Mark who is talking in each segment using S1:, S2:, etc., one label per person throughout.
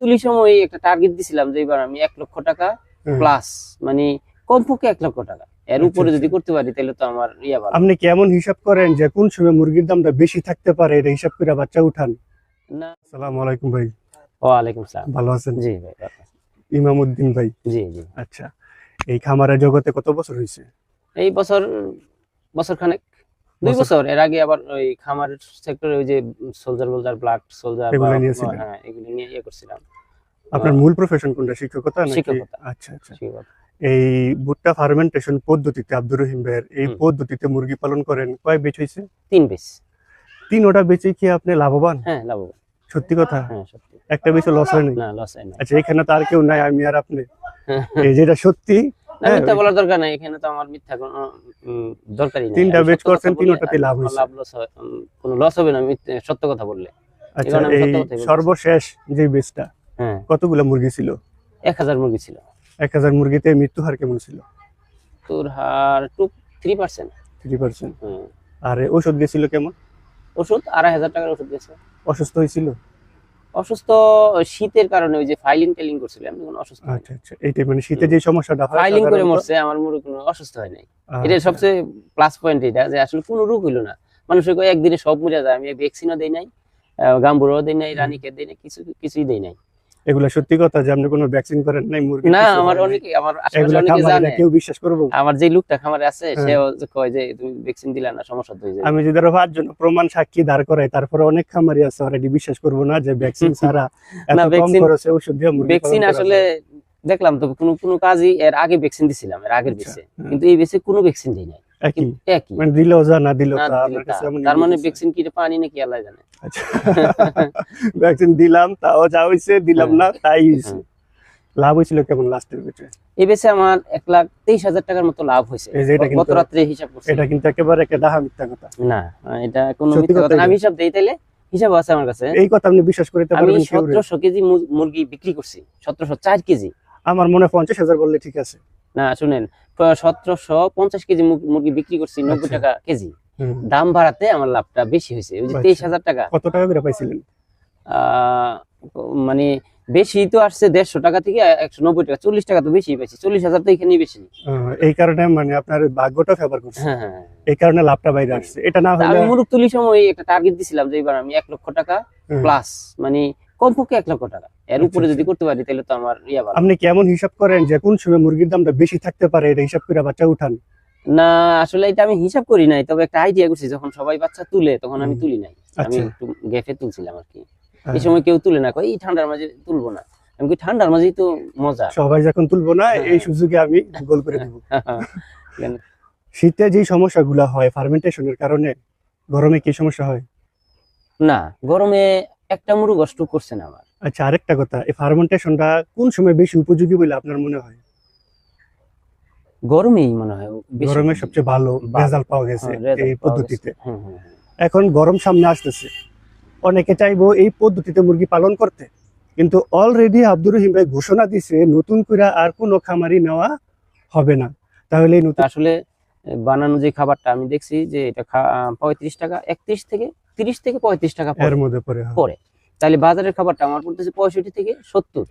S1: তুলি সময় একটা টার্গেট দিছিলাম যে এবার আমি 1 লক্ষ টাকা প্লাস, মানে কমপক্ষে 1 লক্ষ টাকা, এর উপরে যদি করতে পারি তাহলে তো আমার ভালো।
S2: আপনি কেমন হিসাব করেন যে কোন সময় মুরগির দামটা বেশি থাকতে পারে, এটা হিসাব করে বাচ্চা উঠান?
S1: না।
S2: আসসালামু আলাইকুম ভাই।
S1: ওয়ালাইকুম সালাম।
S2: ভালো আছেন?
S1: জি ভাই।
S2: ইমামউদ্দিন ভাই।
S1: জি জি।
S2: আচ্ছা, এই খামারের জগতে কত বছর হয়েছে?
S1: এই বছর খানেক, 2 বছর। এর আগে আবার ওই খামার সেক্টরে ওই যে সোলজার ব্লাড সোলজার
S2: এগুলো নিয়েছিলেন?
S1: হ্যাঁ, এগুলো নিয়ে করছিলাম।
S2: আপনার মূল প্রফেশন কোনটা, শিক্ষকতা নাকি?
S1: শিক্ষকতা।
S2: আচ্ছা আচ্ছা।
S1: শিক্ষকতা।
S2: এই ভুট্টা ফার্মেন্টেশন পদ্ধতিতে আব্দুর রহিম ভাইয়ের এই পদ্ধতিতে মুরগি পালন করেন, কয় বেচ হয়েছে?
S1: 3 বেচ।
S2: 3টা বেচে কি আপনি লাভবান?
S1: হ্যাঁ, লাভবান।
S2: সত্যি কথা?
S1: হ্যাঁ, সত্যি।
S2: একটা বেচে লস হয় নাই?
S1: না, লস হয় না।
S2: আচ্ছা, এখানে তো আর কেউ নাই, আমি আর আপনি। এই যেটা সত্যি,
S1: না, মিথ্যা বলার দরকার নাই, এখানে তো আমার মিথ্যা কোনো দরকারই নাই।
S2: 3টা বেচ করছেন, 3টাতে লাভ হয়েছে।
S1: লাভ লস হয়, কোনো লস হবে না সত্য কথা বললে।
S2: আচ্ছা, এই সর্বশেষ যে বেচটা,
S1: হ্যাঁ,
S2: কতগুলো মুরগি ছিল?
S1: 1000 মুরগি ছিল।
S2: 1000 মুরগিতে মৃত্যু হার কেমন ছিল?
S1: তোর হার 3%।
S2: 3%। আর ওষুধ গেছিল কেমন?
S1: ওষুধ 2500 টাকার ওষুধ গেছে।
S2: অসুস্থ হয়েছিল?
S1: অসুস্থ শীতের কারণে, ওই যে ফাইলিং করছিল, আমি কোনো অসুস্থ।
S2: আচ্ছা আচ্ছা, এইটাই মানে শীতে যে সমস্যাটা হয়,
S1: ফাইলিং করে মরছে, আমার মুরগি কোনো অসুস্থ হয় নাই। এটা সবচেয়ে প্লাস পয়েন্ট, এটা যে আসলে কোনো রোগ হইলো না। মানুষের একদিনে সব মরে যায়। আমি ভ্যাকসিনও দেই নাই, গাম্বুরও দেই নাই, রানীকে দেই নাই, কিছুই দেই নাই।
S2: এগুলা সত্যি কথা যে আপনি কোনো ভ্যাকসিন করেন নাই মুরগি?
S1: না, আমার আমার আশেপাশে অনেকে জানে।
S2: কেউ বিশ্বাস করবে?
S1: আমার যে লোকটা খামারে আছে, সে কয় যে তুমি ভ্যাকসিন দিলা না, সমস্যা হয়ে যায়।
S2: আমি যদি 5 জন প্রমাণ সাক্ষী দাঁড় করাই, তারপরে অনেক খামারি আছে অলরেডি বিশ্বাস করবো না যে ভ্যাকসিন ছাড়া এত কম খরচে ওষুধ দিয়ে মুরগি।
S1: ভ্যাকসিন আসলে দেখলাম তো কোনো কাজই, এর আগে ভ্যাকসিন দিছিলাম, এর আগের বেচে, কিন্তু এই বেচে কোনো ভ্যাকসিন দেই নাই। একই
S2: মানে দিলেও যা না দিলেও তা।
S1: তার মানে ভ্যাকসিন কি পানি নাকি আল্লাহ জানে।
S2: আচ্ছা, ভ্যাকসিন দিলাম তাও যা হইছে, দিলাম না তাই হইছে। লাভ হয়েছিল কেমন লাস্টের বেচে?
S1: এই বেচে আমার 1,23,000 টাকার মতো লাভ হয়েছে। গত রাত্রে হিসাব করছি।
S2: এটা কিন্তু একেবারে একটা ডাহা মিথ্যা কথা।
S1: না, এটা কোনো মিথ্যা কথা না। আমি হিসাব দেই, তাইলে হিসাব আছে আমার কাছে।
S2: এই কথা আপনি বিশ্বাস করতে পারবেন?
S1: আমি 1700 কেজি মুরগি বিক্রি করছি, 1704 কেজি।
S2: আমার মনে হয় 50,000 বললে ঠিক আছে।
S1: না, শুনেন, 1750 কেজি মুরগি বিক্রি করছি 90 টাকা কেজি। দাম বাড়াতে আমার লাভটা বেশি হয়েছে, ওই যে 23,000 টাকা।
S2: কত টাকা করে পাইছিলেন?
S1: মানে বেশি তো আসছে 150 টাকা থেকে 190 টাকা, 40 টাকা তো বেশি পাইছি। 40,000 তো এখানেই বেশি।
S2: এই কারণে মানে আপনার ভাগ্যটা ফেভার করছে।
S1: হ্যাঁ হ্যাঁ,
S2: এই কারণে লাভটা বাইরে আসছে। এটা না হলে
S1: আমি মুরগ তুলি সময় একটা টার্গেট দিছিলাম যে এবার আমি 1 লক্ষ টাকা প্লাস, মানে কমপক্ষে 1 লক্ষ টাকা, এর উপরে যদি করতে পারি তাহলে তো আমার ভালো।
S2: আপনি কেমন হিসাব করেন যে কোন সময় মুরগির দামটা বেশি থাকতে পারে, এটা হিসাব করে বাচ্চা উঠান?
S1: না, আসলে এটা আমি হিসাব করি নাই, তবে একটা আইডিয়া করছি। যখন সবাই বাচ্চা তুলে তখন আমি তুলি নাই, আমি একটু গ্যাপে তুলছিলাম আর কি। এই সময় কেউ তুলে না, কই এই ঠান্ডার মাঝে তুলবো না। আমি কই ঠান্ডার মাঝেই তো মজা,
S2: সবাই যখন তুলবো না, এই সুযোগে আমি গোল করে দেব। শীতে যে সমস্যাগুলো হয় ফার্মেন্টেশনের কারণে, গরমে কি সমস্যা হয়?
S1: না, গরমে একটা মুরগ কষ্ট করছে না আমার।
S2: আচ্ছা, আরেকটা কথা, এই ফার্মেন্টেশনটা কোন সময় বেশি উপযোগী বলে আপনার মনে হয়?
S1: গরমেই মনে হয়
S2: গরমে সবচেয়ে ভালো রেজাল্ট পাওয়া গেছে এই পদ্ধতিতে। এখন গরম সামনে আসতেছে, অনেকে চাইবো এই পদ্ধতিতে মুরগি পালন করতে, কিন্তু অলরেডি আব্দুর রহিম ভাই ঘোষণা দিছে নতুন করে আর কোনো খামারি নেওয়া হবে না। তাহলে
S1: আসলে বানানো যে খাবারটা আমি দেখছি যে এটা 35 টাকা, 31 থেকে 30 থেকে 35 টাকা
S2: এর মধ্যে পড়ে।
S1: তাহলে বাজারের খাবারটা আমার পড়তেছে 65 থেকে 70।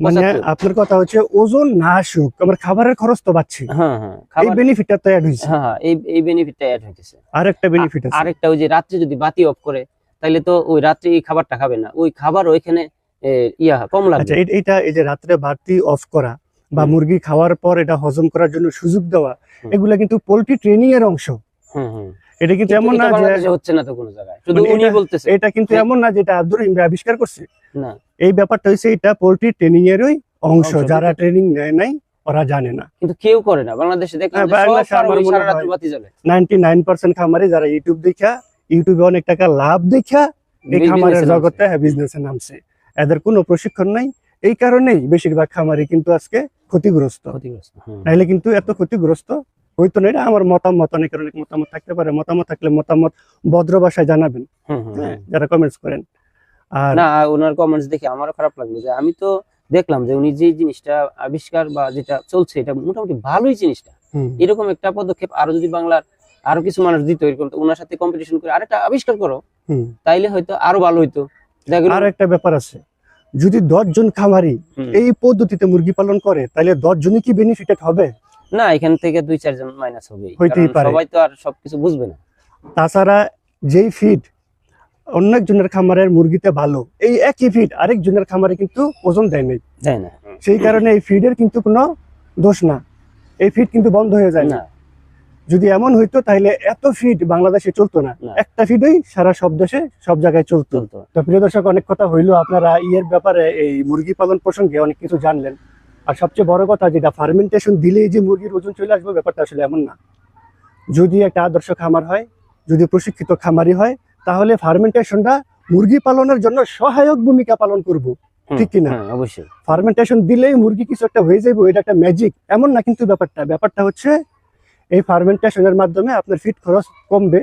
S2: মানে আপনার কথা হচ্ছে ওজন না আসুক, আমার খাবারের খরচ তো বাড়ছে।
S1: হ্যাঁ হ্যাঁ,
S2: এই বেনিফিটটা তো অ্যাড হইছে।
S1: হ্যাঁ, এই বেনিফিটটা অ্যাড হইতেছে।
S2: আরেকটা বেনিফিট আছে,
S1: আরেকটা ওই যে রাত্রে যদি বাতি অফ করে, তাহলে তো ওই রাত্রে এই খাবারটা খাবে না, ওই খাবার ওইখানে কম লাগবে।
S2: আচ্ছা, এটা এই যে রাত্রে বাতি অফ করা বা মুরগি খাওয়ার পর এটা হজম করার জন্য সুযোগ দেওয়া, এগুলা কিন্তু পোল্ট্রি ট্রেনিং এর অংশ। এটা কিন্তু এমন না যে
S1: হচ্ছে না তো কোনো জায়গায়, শুধু উনি বলতেছে।
S2: এটা কিন্তু এমন না যেটা আব্দুর রহিম ভাই আবিষ্কার করছে
S1: না,
S2: এই ব্যাপারটা হইছে এটা পোল্ট্রি ট্রেনিং এরই অংশ। যারা ট্রেনিং নেয় নাই ওরা জানে না,
S1: কিন্তু কেউ করে না বাংলাদেশে। দেখলাম যে সব সারা রাত বাতি জ্বলে।
S2: 99% খামারে যারা ইউটিউবে অনেক টাকা লাভ দেখা এই খামারের জগতে বিজনেসে নামছে, এদের কোনো প্রশিক্ষণ নাই। এই কারণেই বেশিরভাগ খামারি কিন্তু আজকে ক্ষতিগ্রস্ত। নাইলে কিন্তু এত ক্ষতিগ্রস্ত হইতো না। এটা আমার মতামত, অনেকের অনেক মতামত থাকতে পারে। মতামত থাকলে মতামত ভদ্র ভাষায় জানাবেন, যারা কমেন্টস করেন। আর
S1: না, ওনার কমেন্টস দেখে আমারও খারাপ লাগলো যে আমি তো দেখলাম যে উনি যে জিনিসটা আবিষ্কার বা যেটা চলছে এটা মোটামুটি ভালোই জিনিসটা। এরকম একটা পদক্ষেপ আরো যদি বাংলার আরো কিছু মানুষ দিত, এরকম ওনার সাথে কম্পিটিশন করে আরেকটা আবিষ্কার করো, তাইলে হয়তো আরো ভালো হইতো।
S2: আর একটা ব্যাপার আছে, যদি 10 জন খামারি এই পদ্ধতিতে মুরগি পালন করে তাহলে 10 জনই কি বেনিফিটেড হবে?
S1: না, এখান থেকে 2-4 জন মাইনাস হবে,
S2: হইতেই পারে।
S1: সবাই তো আর সবকিছু বুঝবে না।
S2: তাছাড়া যেই ফিড অন্য একজনের খামারের মুরগিতে ভালো, এই একই ফিড আরেকজনের খামারে কিন্তু ওজন দেয় নাই,
S1: তাই না?
S2: সেই কারণে এই ফিডের কিন্তু কোনো দোষ না, এই ফিড কিন্তু বন্ধ হয়ে যায় না।
S1: না,
S2: যদি এমন হইতো তাহলে এত ফিড বাংলাদেশে চলতো না,
S1: না।
S2: একটা ফিডই সারা সব দেশে সব জায়গায় চলতো।
S1: চলতো।
S2: তো প্রিয় দর্শক, অনেক কথা হইলো, আপনারা ইয়ের ব্যাপারে এই মুরগি পালন প্রসঙ্গে অনেক কিছু জানলেন। আর সবচেয়ে বড় কথা যেটা, ফার্মেন্টেশন দিলেই যে মুরগির ওজন চলে আসবে, ব্যাপারটা আসলে এমন না। যদি একটা আদর্শ খামার হয়, যদি প্রশিক্ষিত খামারি হয়, তাহলে ফার্মেন্টেশনটা মুরগি পালনের জন্য সহায়ক ভূমিকা পালন করব, ঠিক কিনা?
S1: অবশ্যই।
S2: ফার্মেন্টেশন দিলেই মুরগি কিছু একটা হয়ে যাবে, এটা একটা ম্যাজিক এমন না কিন্তু। ব্যাপারটা হচ্ছে এই ফার্মেন্টেশনের মাধ্যমে আপনার ফিড খরচ কমবে,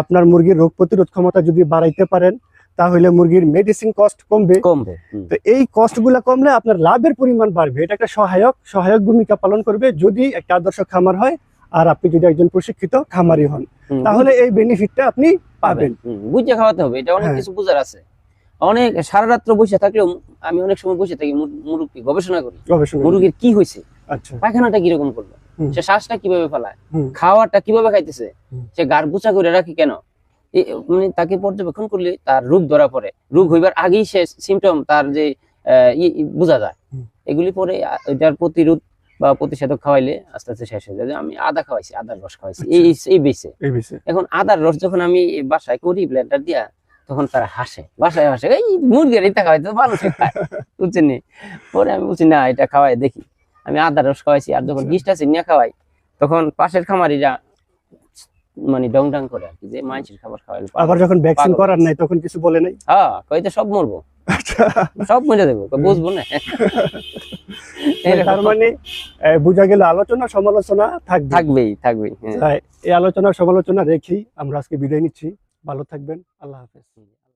S2: আপনার মুরগির রোগ প্রতিরোধ ক্ষমতা যদি বাড়াইতে পারেন তাহলে মুরগির মেডিসিন কস্ট কমবে। তো এই কস্ট গুলা কমলে আপনার লাভের পরিমাণ বাড়বে। এটা একটা সহায়ক ভূমিকা পালন করবে যদি একটা আদর্শ খামার হয় আর আপনি যদি একজন প্রশিক্ষিত খামারি হন, তাহলে এই বেনিফিটটা আপনি পাবেন।
S1: বুঝে খাওয়াতে হবে, এটা অনেক কিছু বুঝার আছে। অনেক সারা রাত্র বসে থাকলেও আমি অনেক সময় বসে থাকি, মুরগি গবেষণা করি, মুরগির কি হয়েছে,
S2: আচ্ছা
S1: পায়খানাটা কিরকম করলো, সে শ্বাসটা কিভাবে ফেলায়, খাওয়াটা কিভাবে খাইতেছে, সে গাড় গুছা করে রাখি কেন, মানে তাকে পর্যবেক্ষণ করলে তার রোগ ধরা পড়ে, রোগ হইবার আগেই সে সিমটম তার যে বোঝা যায়। এগুলি পরে এটার প্রতিরোধ বা প্রতিষেধক খাওয়াইলে আস্তে আস্তে শেষ হয়ে যায়। আমি আদা খাওয়াইছি, আদার রস খাওয়াইছি, এই বেছে। এখন আদার রস যখন আমি বাসায় করি ব্লেন্ডার দিয়া, তখন তারা হাসে, বাসায় হাসে, এই মুরগির এটা খাওয়াই তো মানুষে খায়, বুঝছেন? পরে আমি বলছি না, এটা খাওয়াই দেখি। আমি আদার রস খাওয়াইছি, আর যখন গিস্টা চিনিয়া খাওয়াই তখন পাশের খামারিরা মানে ডং ডাং করে আর কি, যে মাছের খাবার খাওয়াইলে।
S2: আবার যখন ভ্যাকসিন করার নাই তখন কিছু বলে নাই?
S1: হ্যাঁ, কইতে সব মরবো, সব মরে দেবো, বুঝবো না।
S2: তার মানে বোঝা গেল আলোচনা সমালোচনা
S1: থাকবেই।
S2: এই আলোচনা সমালোচনা রেখেই আমরা আজকে বিদায় নিচ্ছি। ভালো থাকবেন, আল্লাহ হাফেজ।